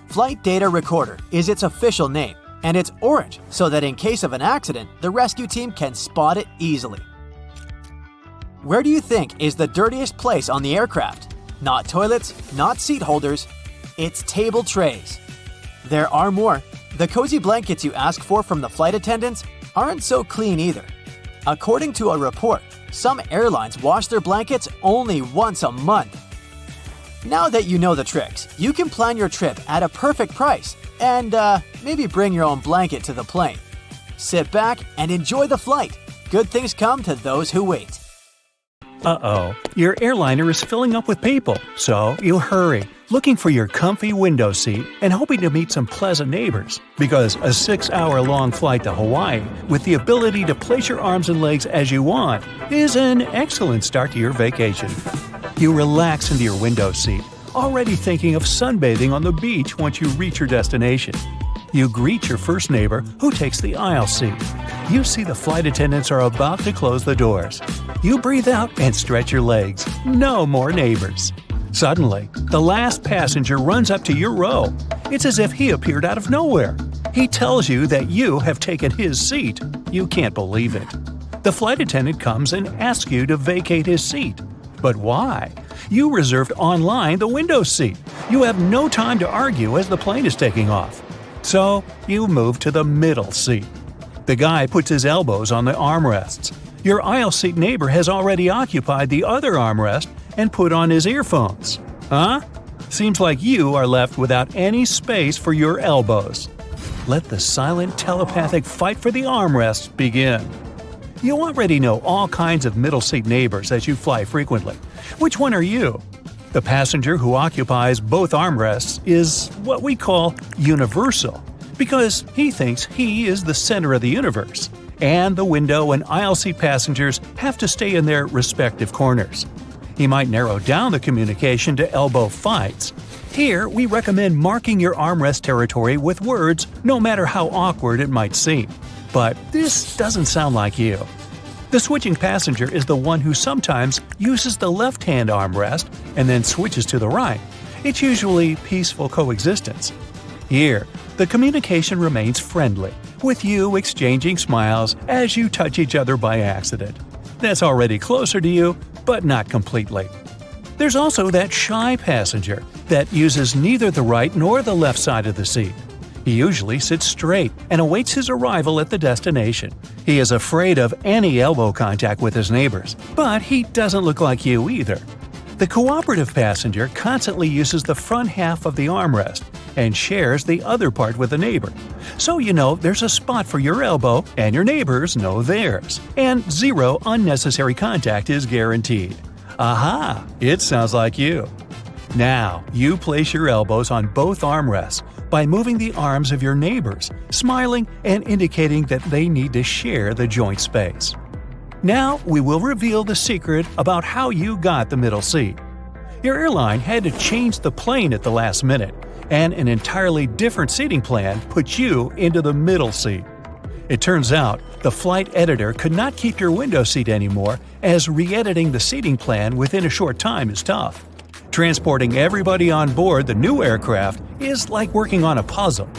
Flight Data Recorder is its official name, and it's orange so that in case of an accident, the rescue team can spot it easily. Where do you think is the dirtiest place on the aircraft? Not toilets, not seat holders, it's table trays. There are more. The cozy blankets you ask for from the flight attendants aren't so clean either. According to a report, some airlines wash their blankets only once a month. Now that you know the tricks, you can plan your trip at a perfect price and maybe bring your own blanket to the plane. Sit back and enjoy the flight. Good things come to those who wait. Uh-oh, your airliner is filling up with people, so you hurry, looking for your comfy window seat and hoping to meet some pleasant neighbors, because a 6-hour-long flight to Hawaii with the ability to place your arms and legs as you want is an excellent start to your vacation. You relax into your window seat, already thinking of sunbathing on the beach once you reach your destination. You greet your first neighbor, who takes the aisle seat. You see the flight attendants are about to close the doors. You breathe out and stretch your legs. No more neighbors. Suddenly, the last passenger runs up to your row. It's as if he appeared out of nowhere. He tells you that you have taken his seat. You can't believe it. The flight attendant comes and asks you to vacate his seat. But why? You reserved online the window seat. You have no time to argue as the plane is taking off. So, you move to the middle seat. The guy puts his elbows on the armrests. Your aisle seat neighbor has already occupied the other armrest and put on his earphones. Huh? Seems like you are left without any space for your elbows. Let the silent telepathic fight for the armrests begin. You already know all kinds of middle seat neighbors as you fly frequently. Which one are you? The passenger who occupies both armrests is what we call universal, because he thinks he is the center of the universe, and the window and aisle seat passengers have to stay in their respective corners. He might narrow down the communication to elbow fights. Here, we recommend marking your armrest territory with words, no matter how awkward it might seem. But this doesn't sound like you. The switching passenger is the one who sometimes uses the left-hand armrest and then switches to the right. It's usually peaceful coexistence. Here, the communication remains friendly, with you exchanging smiles as you touch each other by accident. That's already closer to you, but not completely. There's also that shy passenger that uses neither the right nor the left side of the seat. He usually sits straight and awaits his arrival at the destination. He is afraid of any elbow contact with his neighbors, but he doesn't look like you either. The cooperative passenger constantly uses the front half of the armrest and shares the other part with a neighbor. So you know there's a spot for your elbow and your neighbors know theirs. And zero unnecessary contact is guaranteed. Aha! It sounds like you. Now, you place your elbows on both armrests by moving the arms of your neighbors, smiling and indicating that they need to share the joint space. Now, we will reveal the secret about how you got the middle seat. Your airline had to change the plane at the last minute, and an entirely different seating plan puts you into the middle seat. It turns out the flight editor could not keep your window seat anymore, as re-editing the seating plan within a short time is tough. Transporting everybody on board the new aircraft is like working on a puzzle.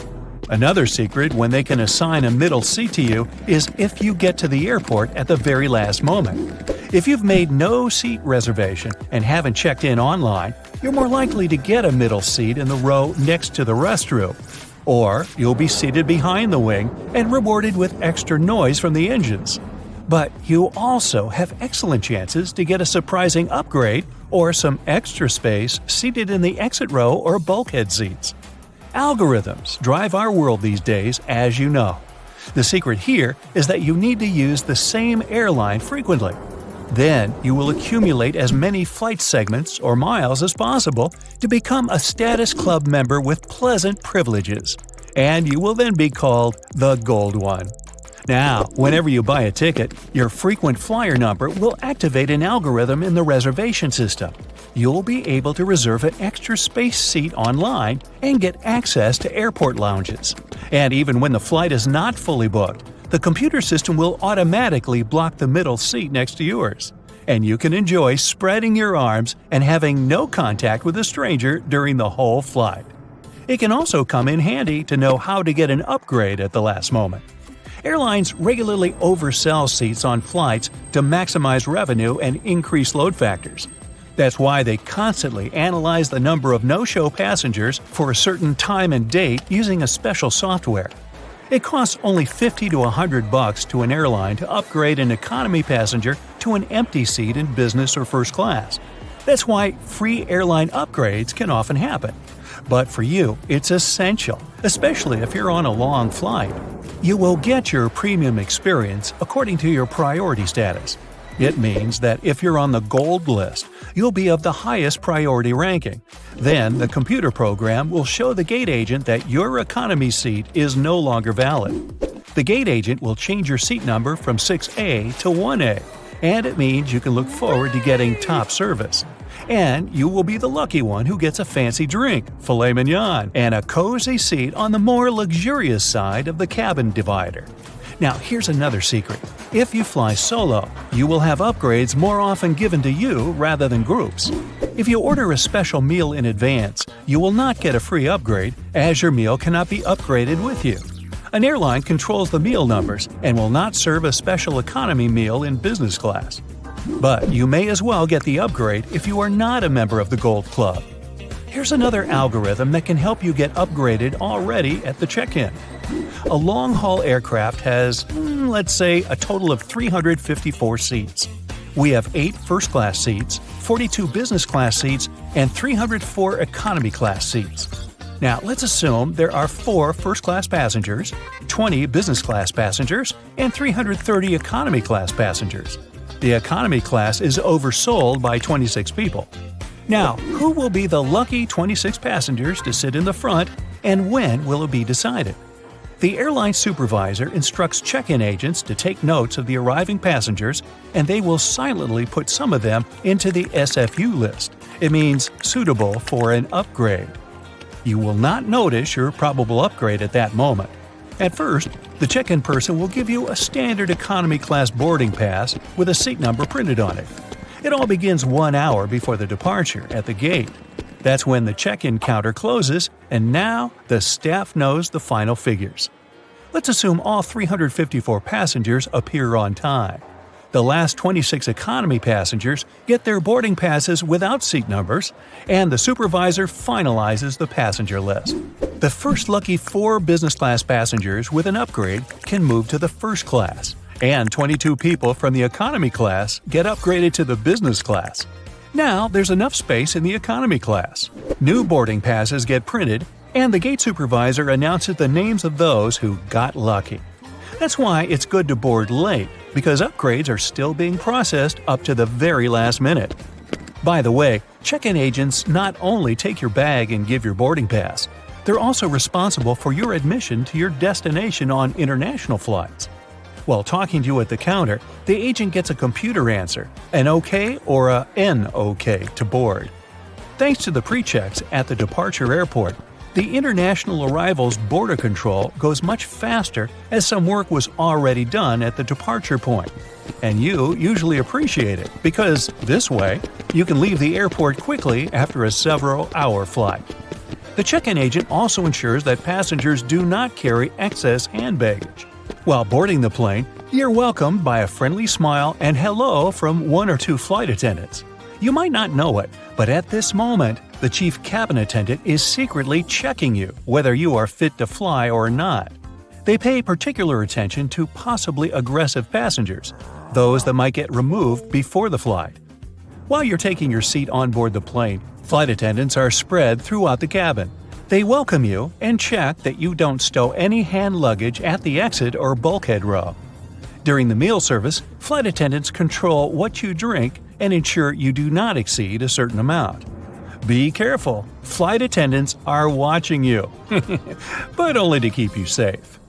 Another secret when they can assign a middle seat to you is if you get to the airport at the very last moment. If you've made no seat reservation and haven't checked in online, you're more likely to get a middle seat in the row next to the restroom. Or you'll be seated behind the wing and rewarded with extra noise from the engines. But you also have excellent chances to get a surprising upgrade or some extra space seated in the exit row or bulkhead seats. Algorithms drive our world these days, as you know. The secret here is that you need to use the same airline frequently. Then you will accumulate as many flight segments or miles as possible to become a status club member with pleasant privileges. And you will then be called the Gold One. Now, whenever you buy a ticket, your frequent flyer number will activate an algorithm in the reservation system. You'll be able to reserve an extra space seat online and get access to airport lounges. And even when the flight is not fully booked, the computer system will automatically block the middle seat next to yours. And you can enjoy spreading your arms and having no contact with a stranger during the whole flight. It can also come in handy to know how to get an upgrade at the last moment. Airlines regularly oversell seats on flights to maximize revenue and increase load factors. That's why they constantly analyze the number of no-show passengers for a certain time and date using a special software. It costs only $50 to $100 to an airline to upgrade an economy passenger to an empty seat in business or first class. That's why free airline upgrades can often happen. But for you, it's essential, especially if you're on a long flight. You will get your premium experience according to your priority status. It means that if you're on the gold list, you'll be of the highest priority ranking. Then the computer program will show the gate agent that your economy seat is no longer valid. The gate agent will change your seat number from 6A to 1A, and it means you can look forward to getting top service. And you will be the lucky one who gets a fancy drink, filet mignon, and a cozy seat on the more luxurious side of the cabin divider. Now, here's another secret. If you fly solo, you will have upgrades more often given to you rather than groups. If you order a special meal in advance, you will not get a free upgrade, as your meal cannot be upgraded with you. An airline controls the meal numbers and will not serve a special economy meal in business class. But you may as well get the upgrade if you are not a member of the Gold Club. Here's another algorithm that can help you get upgraded already at the check-in. A long-haul aircraft has, let's say, a total of 354 seats. We have 8 first-class seats, 42 business-class seats, and 304 economy-class seats. Now, let's assume there are 4 first-class passengers, 20 business-class passengers, and 330 economy-class passengers. The economy class is oversold by 26 people. Now, who will be the lucky 26 passengers to sit in the front, and when will it be decided? The airline supervisor instructs check-in agents to take notes of the arriving passengers, and they will silently put some of them into the SFU list. It means suitable for an upgrade. You will not notice your probable upgrade at that moment. At first, the check-in person will give you a standard economy class boarding pass with a seat number printed on it. It all begins 1 hour before the departure at the gate. That's when the check-in counter closes, and now the staff knows the final figures. Let's assume all 354 passengers appear on time. The last 26 economy passengers get their boarding passes without seat numbers, and the supervisor finalizes the passenger list. The first lucky 4 business class passengers with an upgrade can move to the first class, and 22 people from the economy class get upgraded to the business class. Now there's enough space in the economy class. New boarding passes get printed, and the gate supervisor announces the names of those who got lucky. That's why it's good to board late, because upgrades are still being processed up to the very last minute. By the way, check-in agents not only take your bag and give your boarding pass, they're also responsible for your admission to your destination on international flights. While talking to you at the counter, the agent gets a computer answer, an OK or a N-OK to board. Thanks to the pre-checks at the departure airport, The international arrivals border control goes much faster as some work was already done at the departure point. And you usually appreciate it because, this way, you can leave the airport quickly after a several-hour flight. The check-in agent also ensures that passengers do not carry excess hand baggage. While boarding the plane, you're welcomed by a friendly smile and hello from one or two flight attendants. You might not know it, but at this moment, the chief cabin attendant is secretly checking you whether you are fit to fly or not. They pay particular attention to possibly aggressive passengers, those that might get removed before the flight. While you're taking your seat on board the plane, flight attendants are spread throughout the cabin. They welcome you and check that you don't stow any hand luggage at the exit or bulkhead row. During the meal service, flight attendants control what you drink and ensure you do not exceed a certain amount. Be careful, flight attendants are watching you, but only to keep you safe.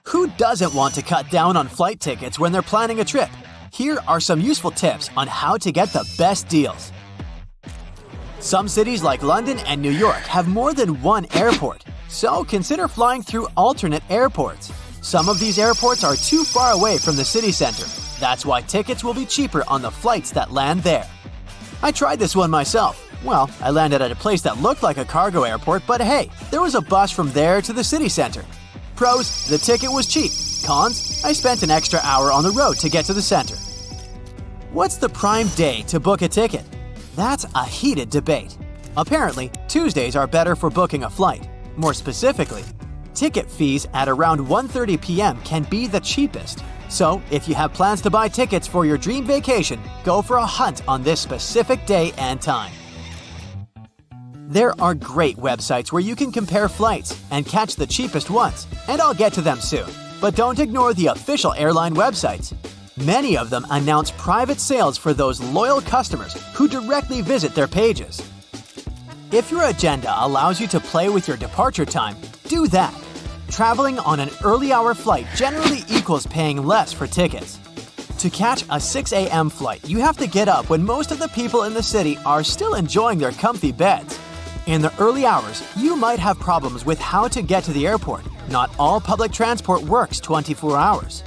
Who doesn't want to cut down on flight tickets when they're planning a trip? Here are some useful tips on how to get the best deals. Some cities like London and New York have more than one airport, so consider flying through alternate airports. Some of these airports are too far away from the city center. That's why tickets will be cheaper on the flights that land there. I tried this one myself. Well, I landed at a place that looked like a cargo airport, but hey, there was a bus from there to the city center. Pros, the ticket was cheap. Cons, I spent an extra hour on the road to get to the center. What's the prime day to book a ticket? That's a heated debate. Apparently, Tuesdays are better for booking a flight. More specifically, ticket fees at around 1:30 p.m. can be the cheapest. So, if you have plans to buy tickets for your dream vacation, go for a hunt on this specific day and time. There are great websites where you can compare flights and catch the cheapest ones, and I'll get to them soon. But don't ignore the official airline websites. Many of them announce private sales for those loyal customers who directly visit their pages. If your agenda allows you to play with your departure time, do that. Traveling on an early-hour flight generally equals paying less for tickets. To catch a 6 a.m. flight, you have to get up when most of the people in the city are still enjoying their comfy beds. In the early hours, you might have problems with how to get to the airport. Not all public transport works 24 hours.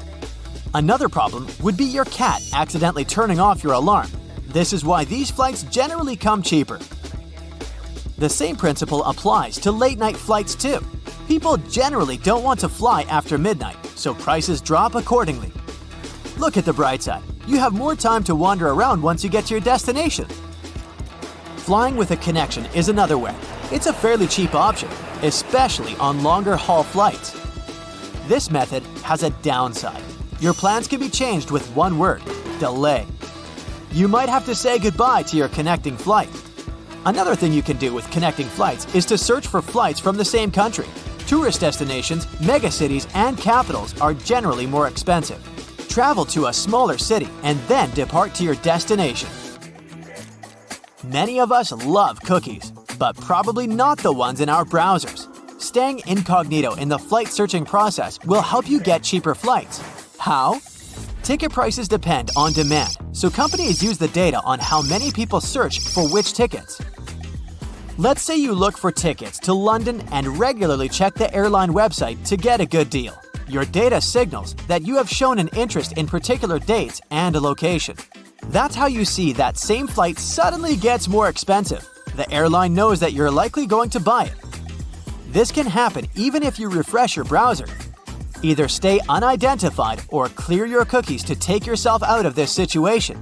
Another problem would be your cat accidentally turning off your alarm. This is why these flights generally come cheaper. The same principle applies to late-night flights too. People generally don't want to fly after midnight, so prices drop accordingly. Look at the bright side. You have more time to wander around once you get to your destination. Flying with a connection is another way. It's a fairly cheap option, especially on longer haul flights. This method has a downside. Your plans can be changed with one word: delay. You might have to say goodbye to your connecting flight. Another thing you can do with connecting flights is to search for flights from the same country. Tourist destinations, megacities, and capitals are generally more expensive. Travel to a smaller city and then depart to your destination. Many of us love cookies, but probably not the ones in our browsers. Staying incognito in the flight searching process will help you get cheaper flights. How? Ticket prices depend on demand, so companies use the data on how many people search for which tickets. Let's say you look for tickets to London and regularly check the airline website to get a good deal. Your data signals that you have shown an interest in particular dates and a location. That's how you see that same flight suddenly gets more expensive. The airline knows that you're likely going to buy it. This can happen even if you refresh your browser. Either stay unidentified or clear your cookies to take yourself out of this situation.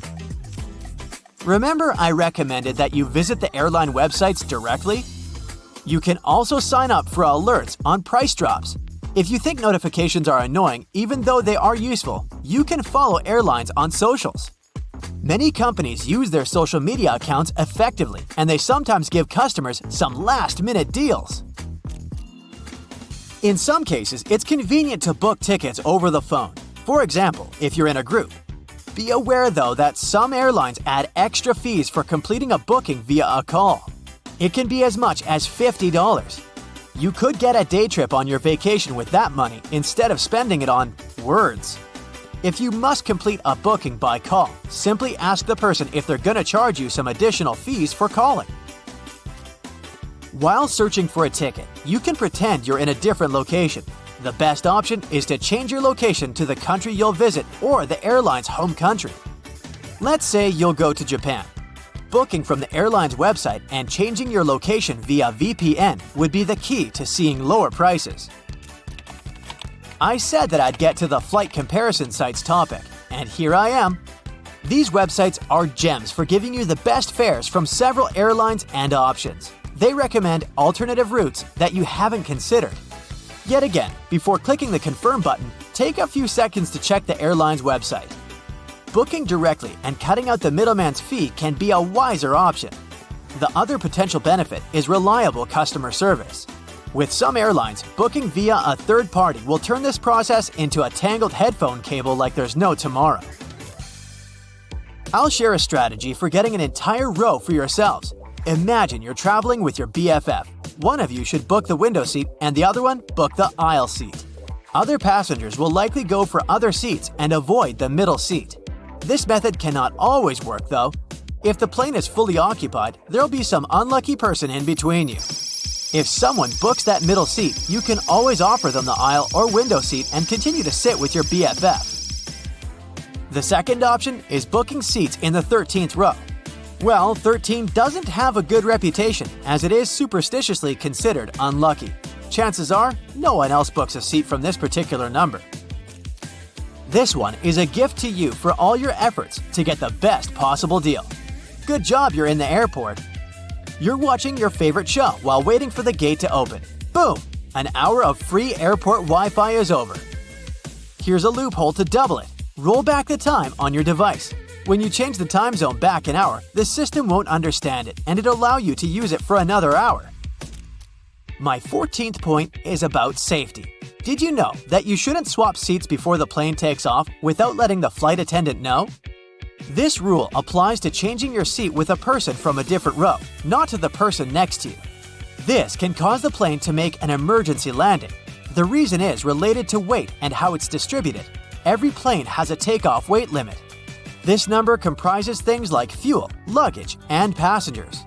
Remember I recommended that you visit the airline websites directly? You can also sign up for alerts on price drops. If you think notifications are annoying, even though they are useful, you can follow airlines on socials. Many companies use their social media accounts effectively, and they sometimes give customers some last-minute deals. In some cases, it's convenient to book tickets over the phone. For example, if you're in a group. Be aware, though, that some airlines add extra fees for completing a booking via a call. It can be as much as $50. You could get a day trip on your vacation with that money instead of spending it on words. If you must complete a booking by call, simply ask the person if they're going to charge you some additional fees for calling. While searching for a ticket, you can pretend you're in a different location. The best option is to change your location to the country you'll visit or the airline's home country. Let's say you'll go to Japan. Booking from the airline's website and changing your location via VPN would be the key to seeing lower prices. I said that I'd get to the flight comparison sites topic, and here I am. These websites are gems for giving you the best fares from several airlines and options. They recommend alternative routes that you haven't considered. Yet again, before clicking the confirm button, take a few seconds to check the airline's website. Booking directly and cutting out the middleman's fee can be a wiser option. The other potential benefit is reliable customer service. With some airlines, booking via a third party will turn this process into a tangled headphone cable like there's no tomorrow. I'll share a strategy for getting an entire row for yourselves. Imagine you're traveling with your BFF. One of you should book the window seat and the other one book the aisle seat. Other passengers will likely go for other seats and avoid the middle seat. This method cannot always work though. If the plane is fully occupied, there'll be some unlucky person in between you. If someone books that middle seat, you can always offer them the aisle or window seat and continue to sit with your BFF. The second option is booking seats in the 13th row. Well, 13 doesn't have a good reputation as it is superstitiously considered unlucky. Chances are, no one else books a seat from this particular number. This one is a gift to you for all your efforts to get the best possible deal. Good job you're in the airport. You're watching your favorite show while waiting for the gate to open. Boom! An hour of free airport Wi-Fi is over. Here's a loophole to double it. Roll back the time on your device. When you change the time zone back an hour, the system won't understand it and it'll allow you to use it for another hour. My 14th point is about safety. Did you know that you shouldn't swap seats before the plane takes off without letting the flight attendant know? This rule applies to changing your seat with a person from a different row, not to the person next to you. This can cause the plane to make an emergency landing. The reason is related to weight and how it's distributed. Every plane has a takeoff weight limit. This number comprises things like fuel, luggage, and passengers.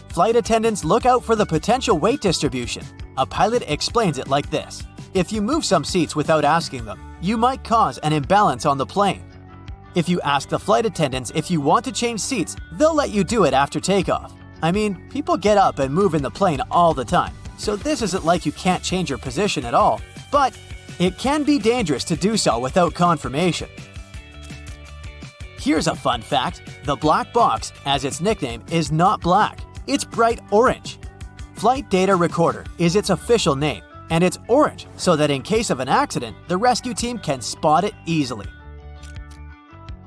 Flight attendants look out for the potential weight distribution. A pilot explains it like this. If you move some seats without asking them, you might cause an imbalance on the plane. If you ask the flight attendants if you want to change seats, they'll let you do it after takeoff. I mean, people get up and move in the plane all the time, so this isn't like you can't change your position at all, but it can be dangerous to do so without confirmation. Here's a fun fact. The black box, as its nickname, is not black. It's bright orange. Flight Data Recorder is its official name, and it's orange so that in case of an accident, the rescue team can spot it easily.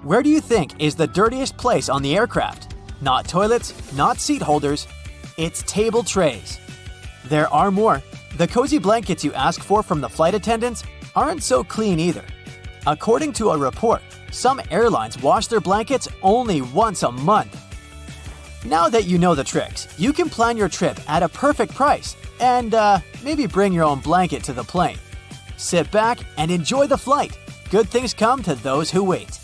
Where do you think is the dirtiest place on the aircraft? Not toilets, not seat holders, it's table trays. There are more. The cozy blankets you ask for from the flight attendants aren't so clean either. According to a report, some airlines wash their blankets only once a month. Now that you know the tricks, you can plan your trip at a perfect price and maybe bring your own blanket to the plane. Sit back and enjoy the flight. Good things come to those who wait.